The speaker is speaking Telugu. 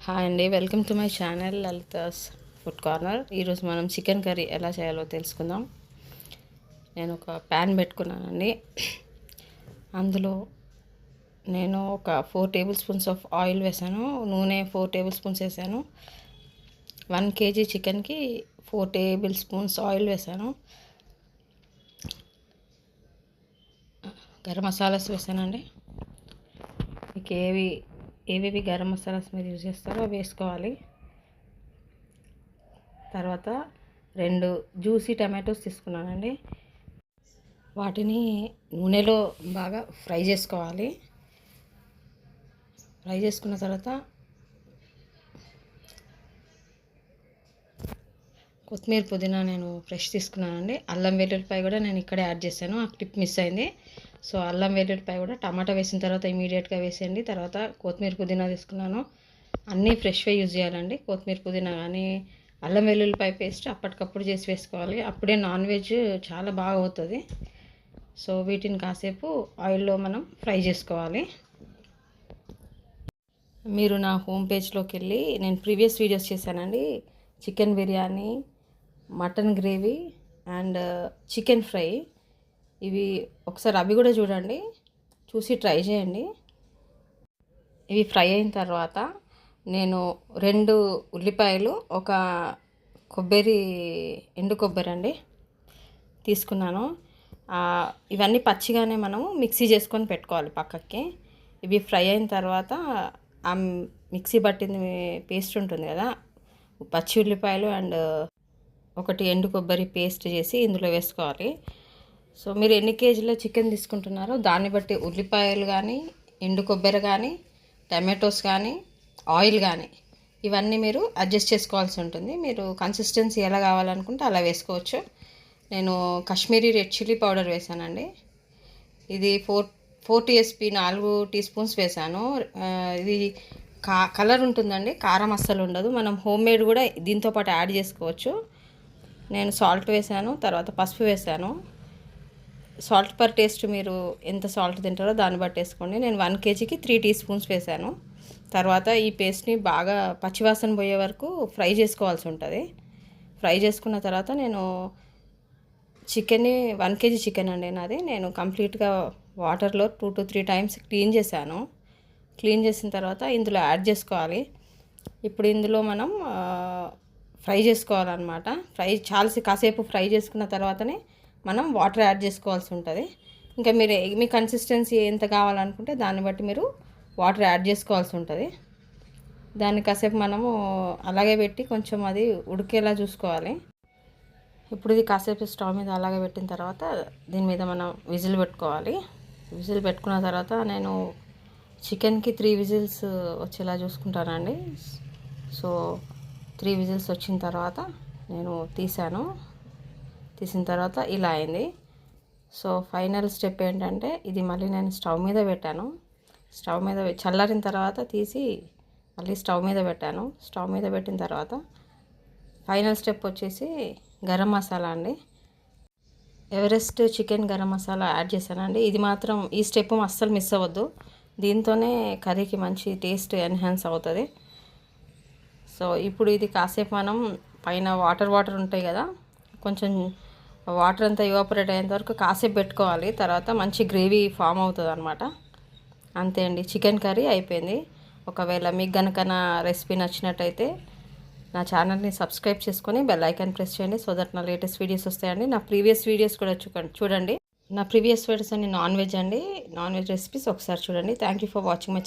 హాయ్ అండి, welcome to my channel Lalitha's food corner. ఈరోజు మనం చికెన్ కర్రీ ఎలా చేయాలో తెలుసుకుందాం. నేను ఒక ప్యాన్ పెట్టుకున్నానండి. అందులో నేను ఒక 4 టేబుల్ స్పూన్స్ ఆఫ్ ఆయిల్ వేసాను. నూనె 4 టేబుల్ స్పూన్స్ వేసాను. 1 kg చికెన్కి 4 టేబుల్ స్పూన్స్ ఆయిల్ వేసాను. గరం మసాలాస్ వేసానండి. మీకు ఏవేవి గరం మసాలాస్ మీరు యూజ్ చేస్తారో అవి వేసుకోవాలి. తర్వాత 2 జ్యూసీ టమాటోస్ తీసుకున్నానండి. వాటిని నూనెలో బాగా ఫ్రై చేసుకోవాలి. ఫ్రై చేసుకున్న తర్వాత కొత్తిమీర పుదీనా నేను ఫ్రెష్ తీసుకున్నానండి. అల్లం వెల్లుల్లిపాయ కూడా నేను ఇక్కడే యాడ్ చేశాను, ఆ క్లిప్ మిస్ అయింది. సో అల్లం వెల్లుల్లిపాయ కూడా టమాటా వేసిన తర్వాత ఇమీడియట్గా వేసేయండి. తర్వాత కొత్తిమీర పుదీనా తీసుకున్నాను. అన్నీ ఫ్రెష్గా యూజ్ చేయాలండి. కొత్తిమీర పుదీనా కానీ అల్లం వెల్లుల్లిపాయ పేస్ట్ అప్పటికప్పుడు చేసి వేసుకోవాలి. అప్పుడే నాన్ వెజ్ చాలా బాగా అవుతుంది. సో వీటిని కాసేపు ఆయిల్లో మనం ఫ్రై చేసుకోవాలి. మీరు నా హోమ్ పేజ్లోకి వెళ్ళి నేను ప్రీవియస్ వీడియోస్ చేశానండి. Chicken biryani, mutton gravy and chicken fry, ఇవి ఒకసారి అవి కూడా చూడండి, చూసి ట్రై చేయండి. ఇవి ఫ్రై అయిన తర్వాత నేను 2 ఉల్లిపాయలు, ఒక ఎండు కొబ్బరి అండి తీసుకున్నాను. ఇవన్నీ పచ్చిగానే మనము మిక్సీ చేసుకొని పెట్టుకోవాలి పక్కకి. ఇవి ఫ్రై అయిన తర్వాత ఆ మిక్సీ పట్టింది పేస్ట్ ఉంటుంది కదా, పచ్చి ఉల్లిపాయలు అండ్ 1 ఎండు కొబ్బరి పేస్ట్ చేసి ఇందులో వేసుకోవాలి. సో మీరు ఎన్ని కేజీల చికెన్ తీసుకుంటున్నారో దాన్ని బట్టి ఉల్లిపాయలు కానీ, ఎండు కొబ్బరి కానీ, టమాటోస్ కానీ, ఆయిల్ కానీ ఇవన్నీ మీరు అడ్జస్ట్ చేసుకోవాల్సి ఉంటుంది. మీరు కన్సిస్టెన్సీ ఎలా కావాలనుకుంటే అలా వేసుకోవచ్చు. నేను కాశ్మీరీ రెడ్ చిల్లీ పౌడర్ వేసానండి. ఇది 4 TSP 4 టీ స్పూన్స్ వేసాను. ఇది కలర్ ఉంటుందండి, కారం అస్సలు ఉండదు. మనం హోమ్ మేడ్ కూడా దీంతో పాటు యాడ్ చేసుకోవచ్చు. నేను సాల్ట్ వేసాను, తర్వాత పసుపు వేసాను. సాల్ట్ పర్ టేస్ట్ మీరు ఎంత సాల్ట్ తింటారో దాన్ని బట్టి వేసుకోండి. నేను 1 kgకి 3 టీ స్పూన్స్ వేసాను. తర్వాత ఈ పేస్ట్ని బాగా పచ్చివాసన పోయే వరకు ఫ్రై చేసుకోవాల్సి ఉంటుంది. ఫ్రై చేసుకున్న తర్వాత నేను చికెన్ని 1 kg చికెన్ అండి నాది, నేను కంప్లీట్గా వాటర్లో 2 to 3 టైమ్స్ క్లీన్ చేశాను. క్లీన్ చేసిన తర్వాత ఇందులో యాడ్ చేసుకోవాలి. ఇప్పుడు ఇందులో మనం ఫ్రై చేసుకోవాలన్నమాట. కాసేపు ఫ్రై చేసుకున్న తర్వాతనే మనం వాటర్ యాడ్ చేసుకోవాల్సి ఉంటుంది. ఇంకా మీ కన్సిస్టెన్సీ ఎంత కావాలనుకుంటే దాన్ని బట్టి మీరు వాటర్ యాడ్ చేసుకోవాల్సి ఉంటుంది. దాన్ని కాసేపు మనము అలాగే పెట్టి కొంచెం అది ఉడికేలా చూసుకోవాలి. ఇప్పుడు ఇది కాసేపు స్టవ్ మీద అలాగే పెట్టిన తర్వాత దీని మీద మనం విజిల్ పెట్టుకోవాలి. విజిల్ పెట్టుకున్న తర్వాత నేను చికెన్కి 3 విజిల్స్ వచ్చేలా చూసుకుంటానండి. సో 3 విజిల్స్ వచ్చిన తర్వాత నేను తీసిన తర్వాత ఇలా అయింది. సో ఫైనల్ స్టెప్ ఏంటంటే ఇది మళ్ళీ నేను స్టవ్ మీద పెట్టాను. స్టవ్ మీద చల్లారిన తర్వాత తీసి మళ్ళీ స్టవ్ మీద పెట్టాను. స్టవ్ మీద పెట్టిన తర్వాత ఫైనల్ స్టెప్ వచ్చేసి గరం మసాలా అండి. Everest chicken garam masala add చేశానండి. ఇది మాత్రం ఈ స్టెప్ అస్సలు మిస్ అవ్వద్దు. దీంతోనే కర్రీకి మంచి టేస్ట్ ఎన్హాన్స్ అవుతుంది. సో ఇప్పుడు ఇది కాసేపు మనం పైన వాటర్ ఉంటాయి కదా, కొంచెం వాటర్ అంతా ఎవాపరేట్ అయ్యేంత వరకు కాసేపు పెట్టుకోవాలి. తర్వాత మంచి గ్రేవీ ఫామ్ అవుతుంది అనమాట. అంతే అండి, చికెన్ కర్రీ అయిపోయింది. ఒకవేళ మీకు కనుక నా రెసిపీ నచ్చినట్టయితే నా ఛానల్ని సబ్స్క్రైబ్ చేసుకొని బెల్ ఐకాన్ ప్రెస్ చేయండి. సో దట్ నా లేటెస్ట్ వీడియోస్ వస్తాయండి. నా ప్రీవియస్ వీడియోస్ కూడా చూడండి. నా ప్రీవియస్ వీడియోస్ అన్ని నాన్ వెజ్ రెసిపీస్ ఒకసారి చూడండి. Thank you for watching my channel.